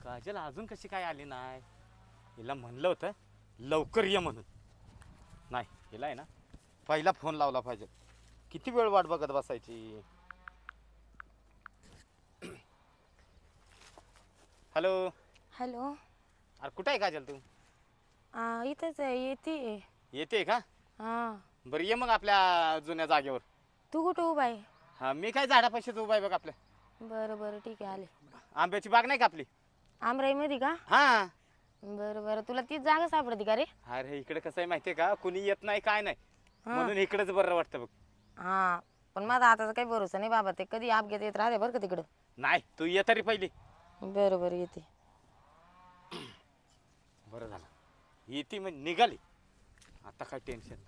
काजल अजून कशी काय आली नाही? हिला म्हणलं होतं लवकर ये म्हणून. नाही, हिला आहे ना पहिला फोन लावला पाहिजे. किती वेळ वाट बघत बसायची. Hello hello. अरे कुठे आहे काजल तू? इथंच आहे. येते का? हा. बरं ये मग आपल्या जुन्या जागेवर. तू कुठं उभा आहे? हा मी काय झाडापाशीच उभा आहे बघ आपल्या. बरं बरं ठीक आहे आले. आंब्याची बाग नाही का आपली? आमराई मध्ये का? हा. बरं बरं तुला तीच जागा सापडते का रे? अरे इकडे कसं आहे माहितीये का, कुणी येत नाही काय नाही म्हणून इकडेच बरं वाटतं बघ. हा पण माझा आताचा काही भरोसा नाही बाबा, ते कधी अपघात येत राहते बरं का तिकडं. नाही तू ये तरी पहिली. बरं बरं येते. बरं झालं येते म्हणजे निघाली. आता काय टेन्शन नाही.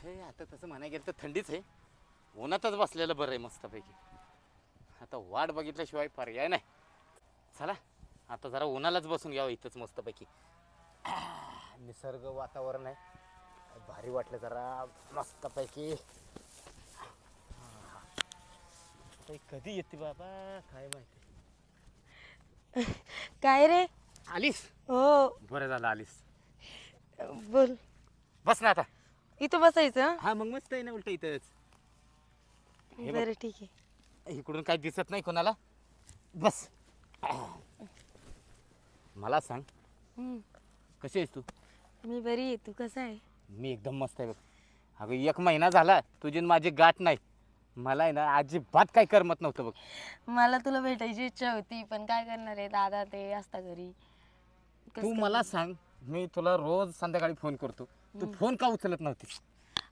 हे आता तसं म्हणायला गेलं तर थंडीच आहे. उन्हातच बसलेलं बरं आहे मस्तपैकी. आता वाट बघितल्याशिवाय पर्याय नाही. चला आता जरा उन्हालाच बसून घ्यावं इथंच मस्तपैकी. निसर्ग वातावरण आहे भारी वाटलं जरा मस्तपैकी. कधी येते बाबा काय माहिती. काय रे? आलीस? हो. बरं झालं आलीस. बोल. बस ना आता. इथं बसायचं? हा मग मस्त आहे ना उलट इथंच. बरं ठीक आहे. इकडून काय दिसत नाही कोणाला. बस. मला सांग कशी आहेस तू? मी बरी आहे. तू कसा आहे? मी एकदम मस्त आहे बघ. अगं 1 महिना झाला तुझी माझी गाठ नाही. मला आहे ना अजिबात काय करमत नव्हतं बघ. मला तुला भेटायची इच्छा होती पण काय करणार आहे, दादा ते असता घरी. तू मला सांग, मी तुला रोज संध्याकाळी फोन करतो, तू फोन का उचलत नव्हतीस?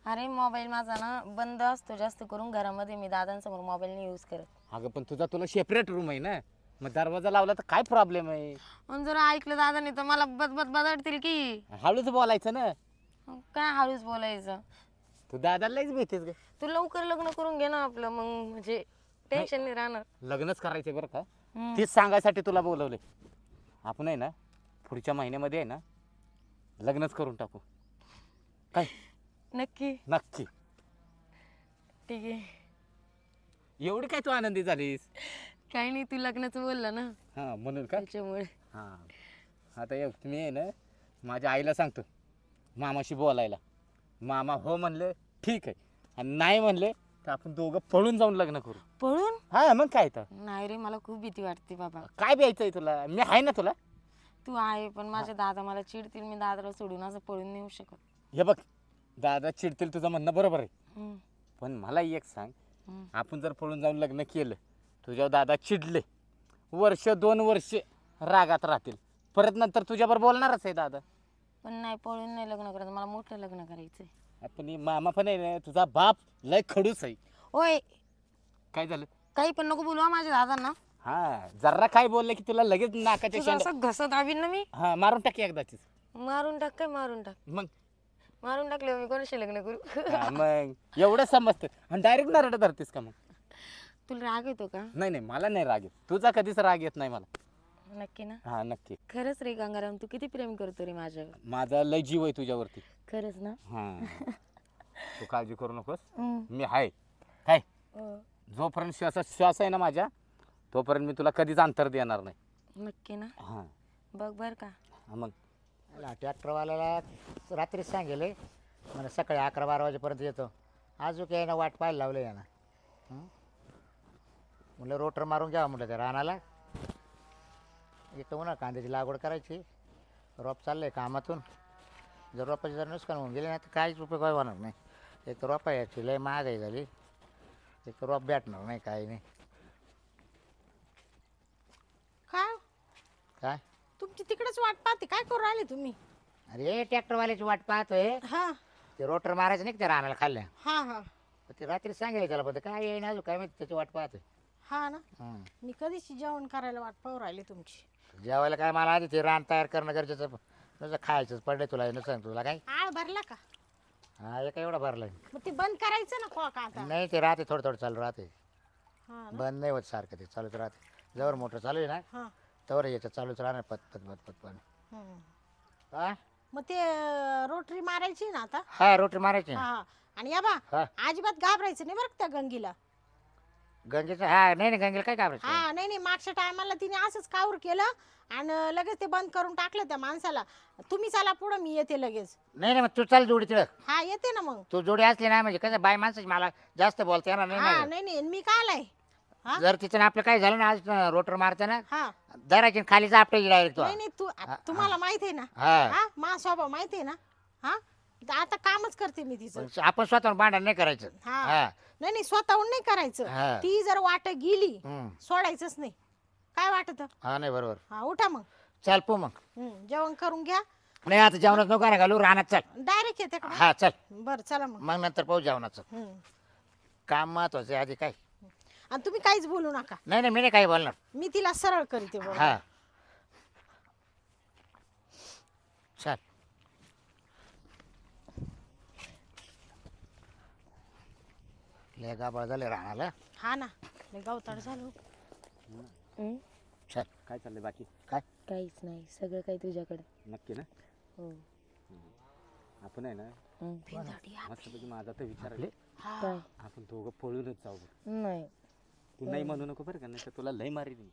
अरे मोबाईल माझा ना बंद असतो जास्त करून घरामध्ये. मी दादांसमोर मोबाईल नाही यूज करत. अगं पण तुला सेपरेट रूम आहे ना, मग दरवाजा लावला तर काय प्रॉब्लेम आहे? पण जर ऐकलं दादाने तर मला बदडतील की. हळूच बोलायचं ना. काय हळूच बोलायचं? तू दादालाच भेटेस ग. तू लवकर लग्न करून घे ना आपलं, मग म्हणजे टेन्शन नाही राहणार. लग्नच करायचंय बरं का. तेच सांगायसाठी तुला बोलवलंय. आपण आहे ना पुढच्या महिन्यामध्ये आहे ना लग्नच करून टाकू. काय? नक्की? नक्की. ठीक आहे. एवढी काय तू आनंदी झालीस? काही नाही, तू लग्नाचं बोललं ना हा म्हणून का? त्याच्यामुळे. हा आता मी आहे ना माझ्या आईला सांगतो मामाशी बोलायला. मामा हो म्हणले ठीक आहे, आणि नाही म्हणले तर आपण दोघं पळून जाऊन लग्न करू. पळून? हा मग काय तर. नाही रे, मला खूप भीती वाटते बाबा. काय द्यायचंय तुला? मी आहे ना तुला. तू आहे पण माझे दादा मला चिडतील. मी दादाला सोडून असं पळून नाही येऊ शकत. हे बघ दादा चिडतील तुझं म्हणणं बरोबर आहे, पण मला एक सांग, आपण जर पळून जाऊन लग्न केलं, तुझ्या दादा चिडले, 1-2 वर्ष रागात राहतील, परत नंतर तुझ्याबरोबर बोलणारच आहे दादा. पण नाही, पळून नाही लग्न करायचं मला, मोठं लग्न करायचंय. आपण मामा पण आहे ना, तुझा बाप लय खडूस आहे. ओय काय झालं? काही पण नको बोलवा माझ्या दादांना. हा जरा काय बोलले की तुला लगेच नाकाच्या शेंडा. असं घसत दाबीन ना मी. हा मारून टाक एकदाचीच. मारून टाक. काय मारून टाक? मग मारून टाकले मी कोणाशी लग्न करू? मग एवढं समजतं आणि डायरेक्ट नरड धरतीस का? मग तुला राग येतो का? नाही नाही मला नाही राग येत. तुझा कधीच राग येत नाही मला. नक्की ना? हा नक्की. खरंच रे गंगाराम, तू किती प्रेम करतो रे माझ्यावर. माझा लय जीव आहे तुझ्यावरती. खरंच ना? हा तू काळजी करू नकोस, मी आहे. काय जोपर्यंत श्वास आहे ना माझ्या, तोपर्यंत मी तुला कधीच अंतर देणार नाही. नक्की ना? हा बघ बर का. मग ट्रॅक्टरवाल्याला रात्रीच सांगेल मला सकाळी 11-12 वाजेपर्यंत येतो. अजून काही ना वाट पाहायला लावलं यानं. म्हटलं रोटर मारून घ्यावं म्हटलं त्या रानाला. एक तर म्हणा कांद्याची लागवड करायची, रोप चाललं आहे कामातून. जर रोपाची जर नुकसान होऊन गेले ना तर काहीच उपयोग होणार नाही. एक तर रोपा याची लय महागाई झाली, एक तर रोप भेटणार नाही काही नाही. काय काय तुमची तिकडेच वाट पाहते? काय करू राहिले तुम्ही? अरे ट्रॅक्टरवाल्याची वाट पाहतोय. हा ते रोटर मारायचं नाही का त्या रानाला खाल्ल्या. हा हा ते रात्री सांगेल त्याला, पण काय येईन अजून काय माहिती, त्याची वाट पाहतोय. हा ना. मी कधीची जेवण करायला वाट पाहू राहिले तुमची. जेवायला काय मला आधी ते रान तयार करणं गरजेचं. नुसतं खायचंच पडलंय तुला, नुसतं तुला काय. आळ भरला का? हा एक एवढा भरलाय. मग ते बंद करायचं ना खोका आता. नाही ते राहते थोडं थोडं चालू राहते, हा ना. बंद नाही होत सारखं, ते चालूच राहते. जवळ मोटर चालू आहे ना हा तर याचं चालूच राहणार पत पत पत पत पण हा मग ते रोटरी मारायची ना आता. हा रोटी मारायची हा आणि या बा हा अजिबात घाबरायचं नाही बरं का त्या गंगीला. गंगेचं हा नाही नाही गंगेला काय घाबरायचं हा नाही नाही मागच्या टायमाला तिने असंच कावर केलं आणि लगेच ते बंद करून टाकलं त्या माणसाला. तुम्ही चला पुढं मी येते लगेच. नाही नाही मग तू चाल जोडी तिळक हा येते ना मग. तू जोडी असली ना म्हणजे कसं बाय माणसाची मला जास्त बोलता येणार नाही हा ना. नाही नाही मी काय आलाय. हा जर तिचं आपलं काय झालं ना आज रोटर मारताना हा दराची खाली आपटे डायरेक्ट नाही नाही तुम्हाला माहित आहे ना. हा हा मा स्वभाव माहिती आहे ना. हा आता कामच करते मी तिचं. पण आपण स्वतःहून भांडण नाही करायचं हा हा नाही नाही स्वतःहून नाही हा. करायचं. ती जर वाट गेली हम्म. सोडायचंच नाही. काय वाटत. हा नाही बरोबर हा उठा मग. चल पो मग जेवण करून घ्या. नाही आता जेवणात नको ना घालू रानात चल. डायरेक्ट येते का. हा चल बरं चला मग. मग नंतर पाहू जेवणाचं हम्म. काम महत्वाचं आहे आधी काय. आणि तुम्ही काहीच बोलू नका. नाही नाही मी नाही काही बोलणार मी तिला सरळ करते बरोबर. हा चल लय गाबाळ झाले रानाला हा ना लय गवताळ झालं. हं? चल काय चाललंय बाकी? काय काहीच नाही, सगळं काही तुझ्याकडे. नक्की ना? हो. आपण आहे ना हं. मस्तपैकी माझा तर विचार आहे. हा. काय आपण दोघं पळूनच जाऊ बरं. नाही. तू नाही म्हणू नको बरं का, नाही तर तुला लय मारीन मी.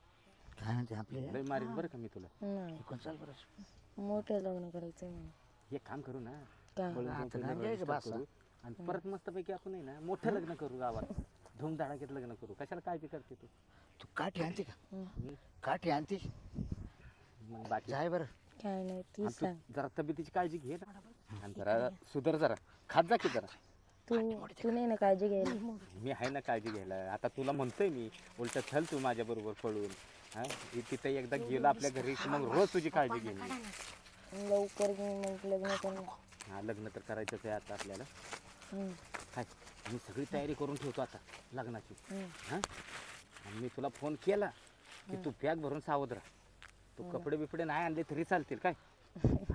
काय म्हणते आपले लय मारीन बरं का मी तुला. नाही कोण चाल बरं मोठं लग्न करायचं नाही. एक काम करू ना, काय? पळून जाऊ, आता पहिलं नाही द्यायचं register बस. करू. आणि परत मस्तपैकी आपण आहे ना मोठं लग्न करू गावात. धूमधडाक्यात लग्न करू. कशाला काळजी करते तू? तू काठी आणते का हं? काठी आणते मग बाकी जाय बरं काय नाही ती आणि तू सांग. जरा तब्येतीची काळजी घे ना. आणि जरा सुधर, जरा खात जा की जरा. तू नाही ना काळजी घ्यायला. मी आहे ना काळजी घ्यायला. आता तुला म्हणतोय मी, उलट चल तू माझ्या बरोबर पळून. हा तिथे एकदा गेलो आपल्या घरी की मग रोज तुझी काळजी घेईन मी. लवकर मग लग्न करणं. हा लग्न तर करायचंच आहे आता आपल्याला. हं. काय मी सगळी तयारी करून ठेवतो आता लग्नाची. हं. हा आणि मी तुला फोन केला की तू बॅग भरून सावध राहा. तू कपडे बिपडे नाही आणले तरी चालतील काय.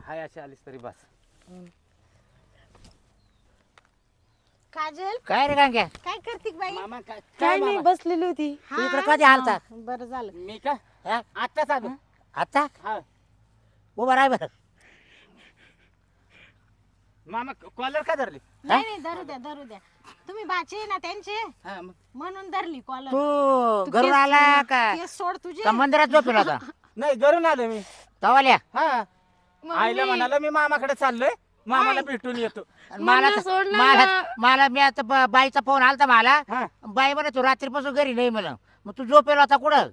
हाय असे आलीस तरी बस. हं. काजल काय रे गांग्या काय करते बाई. मामा काय काय नाही, बसलेली होती. हा? इकडे कधी आलता? हा, बरं झालं. मी का हा? आत्ताच आलो. आता हा उभा राय बरं मामा कॉलर का धरली? नाही नाही धरू द्या धरू द्या. तुम्ही बाचे आहे ना त्यांचे हा मग म्हणून धरली कॉलर. तू घरून आला का केस सोड तुझे. का मंदिरात झोपेल होता नाही घरून आलो मी. तवाल्या हा आईला म्हणाला मी मामाकडे चाललोय, मामाला भेटून येतो. मला मम्मी सोड ना. मला मी आता बाईचा फोन आलता मला हा बाई म्हणे तू रात्रीपासून घरी नाही म्हणा मग तू झोपेल होता कुठं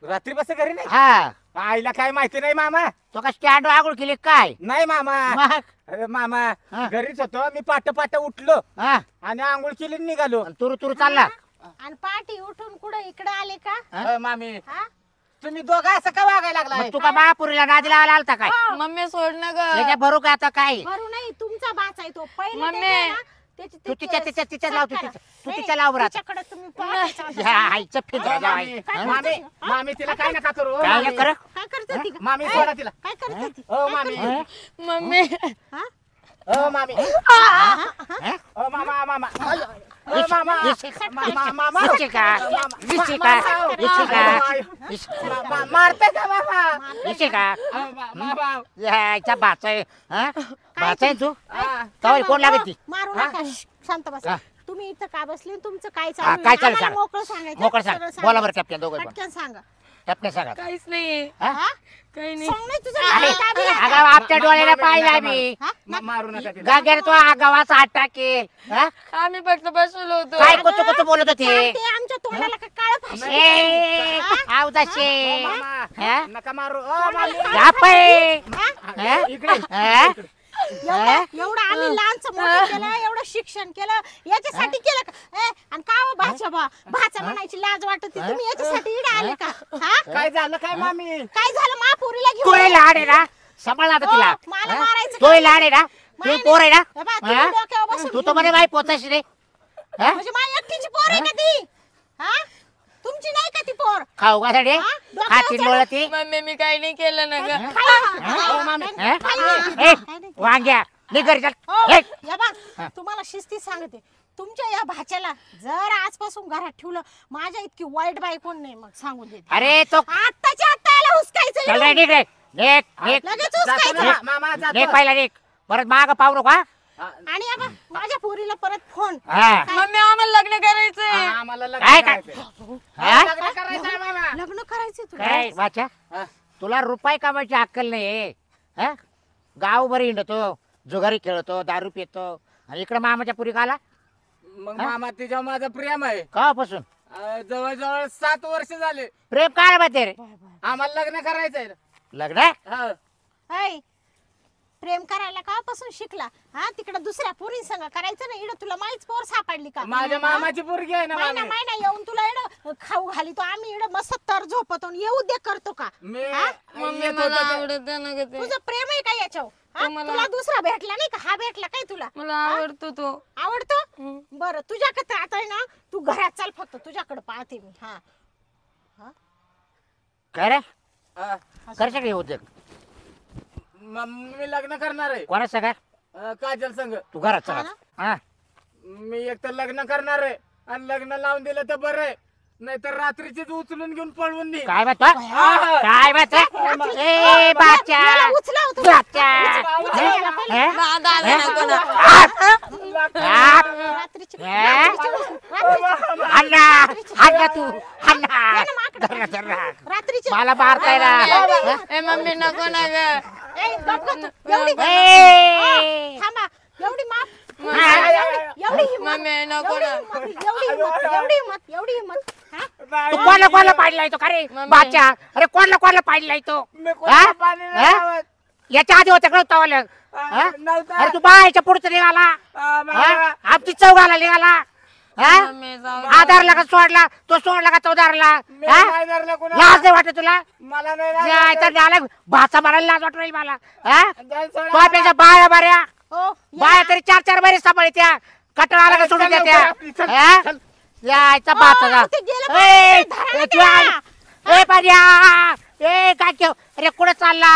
रात्री बस घरी नाही. हा आईला काय माहिती नाही मामा. तो का स्टँड आगुळ केली काय नाही मामा. मग अरे मामा हा. घरीच होतो मी. पाट उठलो हा आणि आंघोळ केली आणि निघालो. तुरु तुरु चालला आणि पाठी उठून कुठं इकडे आले का. मामी हा तुम्ही दोघं असं का वागायला लागलाय? मग तू का महापुरीला नादी लावायला आलता काय मम्मी सोड ना त्याच्या ग. भरू का आता काय भरू नाही तुमचा बाच आहे तो पहिले मम्मी. त्याने ना, त्याची तू ते तिच्या केस तिच्या लाव तू साफ करा. तू नाही, तिच्या लाव बरं आता. तिच्याकडे तुम्ही पाहायचं आता. ह्या आईचं अहो, फिंदरा मामी जावाई. काय मामी करते? मामी तिला काय नका करू. काय मामी. नाही कर काय करते ती. मामी सोडा तिला. काय करते ती. ओ मामी. मम्मी हा? ओ मामी. हं? ओ मामा मामा. ओ मामा. मामा मामा. विषय का विषय का विषय का मारते का मामा? विषय का मामा. यायचा भाचा आहे हा भाचा आहे तू हा. तवाय कोण लागत ती मारू नका शांत बसा. हा. तुम्ही इथं का बसले तुमचं काय हा, चालू काय चालू आम्हाला सांग. मोकळं सांगायचं. मोकळं सरळ सांग सांगायचं. बोला बरं कॅप्टन दोघं पण पटकन सांगा. कॅप्टन सांगा काहीच नाहीये. हा? हा? काही नाही. सांग नाही तुझं अरे नाव दाबी आहे. अगं आपच्या डोळ्याला पाहिलं आम्ही हा? मारू नका तिला. गाग्याने तो गावाचा आठ टाकेल हा? आम्ही फक्त बसलो होतो. काय कुचू कुचू बोलत होते ते आमच्या तोंडाला का काळं फाशी. ए आवदाशे मामा. हा? नका मारू. ओ मामी. झापय हा? इकडे. हा? एवढं आम्ही लहानचं मोठं केलं एवढं शिक्षण केलं याच्यासाठी केलं का आणि का हो भाचा भाचा म्हणायची लाज वाटत तुम्ही याच्यासाठी इकडे आले का. हा काय झालं काय मामी? काय झालं महापुरीला तोय घेऊन लाड आहे ना सांभाळ आता तिला हो, मला मारायचं तोय काय? लाड आहे ना तू पोर आहे हे बा, ना तुम्ही हा? डोक्यावर बसून तू तर म्हणे बाई पोताशी रे हा? म्हणजे माझी एकटीची पोर आहे का ती. हा तुमची नाही का ती पोर. खाऊ का साडे हा? डोक्यावर खाती चढ. लोळती मम्मी मी काही नाही केलं ना ग. हा? काय हा? नाही. ए, वांग्या निघ घरी चल हो, ए, या बा तुम्हाला शिस्ती सांगते तुमच्या या भाच्याला जर आजपासून घरात ठेवलं माझ्या इतकी वाईट बाई कोण नाही मग सांगून देते. अरे तो आत्ताच्या आत्ता याला हुसकायचं चल रे इकडून. निघ रे निघ लगेच जातो हुसकायचं. ना, मामा जातो. निघ पहिला निघ परत माग पाहू नका आणि अब माझ्या पोरीला परत फोन. हा मम्मी आम्हाला लग्न करायचंय. आम्हाला लग्न काय काय करायचंय. हा? लग्न करायचंय मामा. लग्न करायचं तुला. काय वाचा हा. तुला रुपये कामाची अक्कल नाही हा गाव बरी हिंडतो जुगारी खेळतो दारू पितो आणि इकडे मामाच्या पुरी आला मग मामा तिच्या माझं प्रेम आहे. कवापासून जवळजवळ 7 वर्ष झाले. प्रेम काय माहिती रे आम्हाला लग्न करायचंय. लग्न हा. ऐ, प्रेम करायला कापासून शिकला? हा तिकडे दुसऱ्या पोरी संग करायचं ना. इकडे तुला माहीच पोर सापडली का? माझ्या मामाची पोरगी आहे ना महिना मामी. महिना येऊन तुला इकडं खाऊ घालितो आम्ही. इकडं मस्त तर झोपतो आणि येऊ दे करतो का? मी हा? मम्मी येत मला होतो ते- आवडत ना ग ते. तुझं प्रेम आहे का याच्यावर? हा? तुम्हाला- तुला दुसरा भेटला नाही का? हा भेटला काय तुला? मला आवडतो तो. आवडतो? हम्म. बरं तुझ्याकडे आता आहे ना, तू घरात चाल फक्त तुझ्याकडे पाहते मी. हा काय रे हा. करशा काय उद्योग मी लग्न करणार आहे. कोणा सगळ्या काजल संग. तू घरात हा चला ना? हा मी एक तर लग्न करणार आहे आणि लग्न लावून दिलं तर बरं आहे. नाहीतर रात्रीचीच उचलून घेऊन पळवून दे. काय म्हणतो हा. काय म्हणतो ए बाच्या याला उचलाव तू. बाच्या उचल याला पहिले. हे? दादा नको ना. हा? रात्रीची- हे? रात्रीची- हल्ला हल्ला तू हल्ला ये ना माकडं. धर धर रात्रीची मला मारताय ना ए मम्मी नको ना ग. ए, गप गप तू. एवढी ए! थांबा एवढी माप हा. एवढी हिम्मत मम्मी नको ना. एवढी हिम्मत हा? तू कोणाला कोणाला पाडलाय तो खरे मम्मी. बाच्या अरे कोणाला कोणाला पाडलाय तो मी कोणाला पाणी नाही हा? लावत. याच्या आधी होतं कळतावालं नव्हतं. अरे तू बायच्या पुढचं निघाला मामा. आमची चौघाला निघाला हा? मम्मी जाऊ. आधारला का सोडला तो सोडला का तो धरला मी हा? नाही धरलं कुणाला. लाज नाही वाटत तुला मला नाही लागलं. जायचं झालं भाचा मारायला लाज वाटत राहील मला हा जाय सोडा. तो आपल्याच्या बाया बऱ्या ओ बाया तरी 4-4 बरे सांभाळत्या कटळाला का सोडून चल देत्या लवकर, चल, हा? चल. यायचा भाचा जा. ते गेलं ए, पाहिजे, धरा ए, ना तू आय. त्याला. ए पाड्या ए काय केव अरे कुठे चालला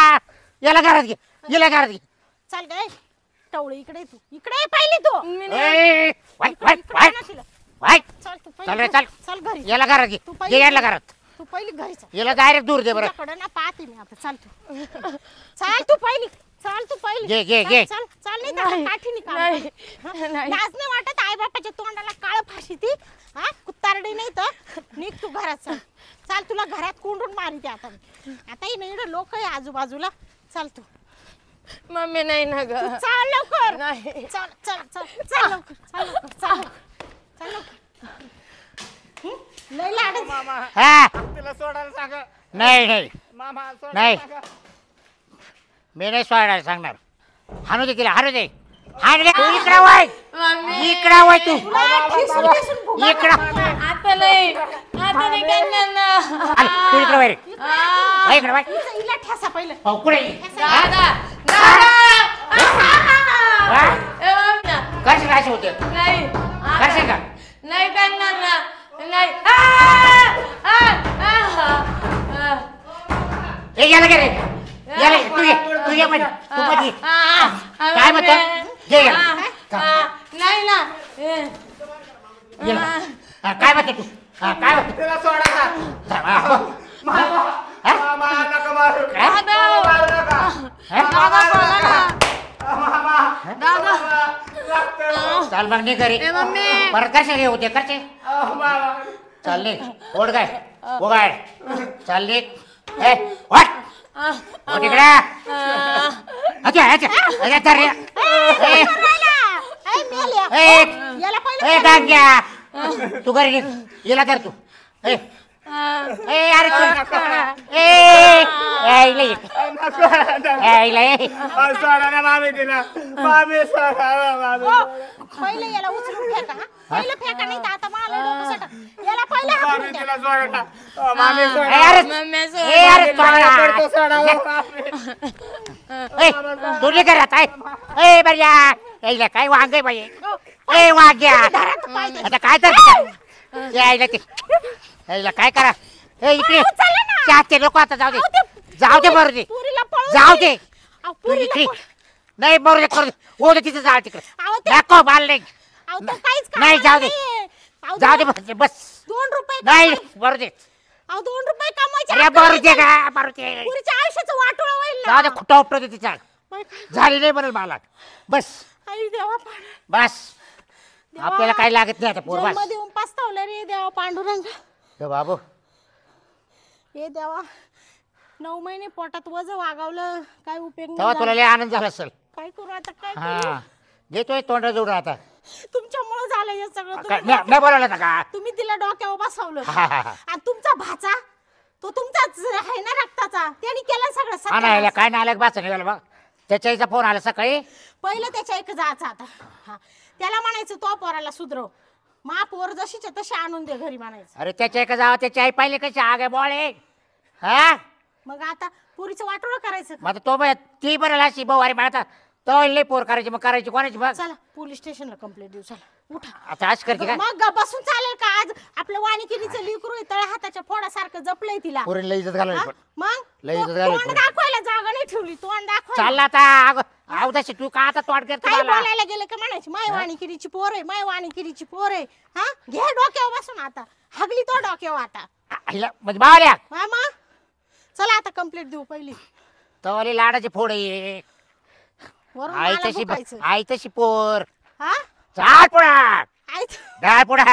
याला घरात घे याला घरात घे चल गे टवळी इकडे तू इकडे पहिली तू ए, वाय, वाय, इकडे वाय, आणा तिला. वाय. चल तू चल रे, पहिली चल. चल घरी याला घरात घे तू पहिली घे याला घरात तू पहिली घरी चल याला डायरेक्ट दूर दे बरं तुझ्याकडे ना पाहते मी आता चल तू चल तू पहिली चल तू पहिली घे, घे, चल, घे. चल चल नाही तर काठीने काम नाही. कर. हा? नाही. लाज नाही वाटत आई बापाच्या तोंडाला काळ फाशी ती हा कुत्तारडी नाही तर निघ तू घरात चल चल तुला घरात कोंडून मारिते आता मी. आता ही नाही लोक आहे आजूबाजूला चल तू मम्मी नाही ना ग. चल लवकर नाही. चल चल चल चल लवकर चल लवकर चल लवकर. चल लवकर हं? लय लाडच मामा हा तिला सोडायला सांगा. नाही नाही मामा नाही. सोडायला सांगा. मी नाही सोडायला सांगणार हाणू दे तिला हाणू दे हाणू दे तू इकडे वय मम्मी इकडे वय तू ठेसून ठेसून भुगा इकडं आता नाही करणार ना. आले, तू इकडे वय रे आ, वय इकडे वय हिचं हिला ठेसा पहिलं हो कुठे दादा दादा. हा? ए मम्मी ना. करशील काय होते नाही करशील का नाही करणार ना. नाही आ, आ, आ, आ. ए याला घे रे याला घे. तू ये मध्ये तू मध्ये ये. काय म्हणतो घे याला नाही ना. याला. हा, काय म्हणतो तू हा, काय म्हणतो तिला सोडायचा. हा? मामा नका मारू. काय? मामा मारू नका. हा? मामा मारू नका. दादा लागतं. चाल मग नाही घरी ए मम्मी. परत कसे घे होते करचे मामा. चालले ओढ काय ओगाड चालले ए वाट ओढ इकडे अच्छा अच्छा धर रे ए ऐ मेल्या ए याला ए पहिलं गांग्या तू घरी निघ याला कर तू ए ए अरे तू ए यायला ये यायला ये सोडा ना मामी तिला. मामी सोडा मामी. हो, पहिलं याला उचलून फेका हा? पहिलं फेका नाही तर आता मला डोकं सटक याला पहिलं हाकलून मामी द्या. तिला सोडा. मामी ए सोडा. अरे मम्मी ए अरे पडतो सोडा सोडा. मामी. ए तू नाही करत आहे ए बऱ्या यायला काय वांग आहे बाई हो, ए वाग्या घरात पाहिजे. आता काय तर यायला ते यायला काय करा ए इकडे चला ना. चारचे लोक आता जाऊ दे अहो, ते जाऊ दे मरू दे पुरीला पळून जाऊ गेली. दे अहो, तू पुरीला इकडे पळ- नाही मरू दे करू दे ओ दे तिथे जाळ तिकडे अहो, ते- नको माल नाही अहो तो काहीच नाही, कामाला जाऊ दे. नाहीये. अहो, जाऊ दे बस, बस 2 रुपये नाही कमवाय- बरं दे. अहो 2 रुपये कमवायचे अरे आपल्याला बरं दे का बरं दे. पुरीच्या आयुष्याचं वाटोळं होईल जाऊ दे ना. खुटा उपटो दे तिच्या बाई, काय- झाली नाही म्हणेल मला बस आई देवा पांडुरंग. बस देवा. आपल्याला काही लागत नाही आता पोर बस जन्म देऊन पस्तावलं रे देवा पांडुरंग. हे बाबू हे देवा 9 महिने पोटात वज वागावलं काय उपयोग तेव्हा नाही तुला झाला. लय आनंद झाला असेल काय करू आता काय करू हा घेतोय तोंडा जोडून आता तुमच्यामुळे झालं हे सगळं काय तुम्ही- नाही बोलावलं होतं का तुम्ही तिला डोक्यावर बसवलं हा, हा, हा. आणि तुमचा भाचा तो तुमचाच आहे ना रक्ताचा त्यांनी केलं सगळं हा ना याला सत्यानाश. काय नालायक बाच निघाला बघ त्याच्या आईचा फोन आला सकाळी पहिलं त्याच्या एक जायचं आता हा. त्याला म्हणायचं तो पोराला सुधरव मा पोर जशीच्या तशी आणून दे घरी म्हणायचं. अरे त्याच्या एका जावा त्याची आई पाहिली कशी आगे बोळे हा मग आता पुरीचं वाटोळं करायचं का? मग आता तो बाय ती बरं अशी भाऊ अरे आता तो लई पोर करायची मग करायची कोणाची बघ चला पोलीस स्टेशनला कंप्लेंट देऊ चला उठा. आता आज करते का मग बसून चालेल का आज आपलं वाणिकिरीचं लिकरू आहे, तळ हाताच्या फोडासारखं जपलंय तिला. पोरीला लई इज्जत घालवली हा? पण मग लय तो- इज्जत घालवली तोंड पोरी. दाखवायला जागा नाही ठेवली तोंड दाखवायला. चालला आता अवदाशी तू का आता तोड करते काय मला बोलायला गेलं का म्हणायची माय वाणिकिरीची पोर आहे माय वाणिकिरीची पोर आहे. हा घे डोक्यावर बसून आता हगली तो डोक्यावर आता. आईला म्हणजे बावल्या हा मग चला आता कंप्लेंट देऊ पहिली. तवाली लाडाची फोड आहे वरून आई मला तशी भुकायचं. आई तशी पोर हा चाल पुढा आई डाळ पुढा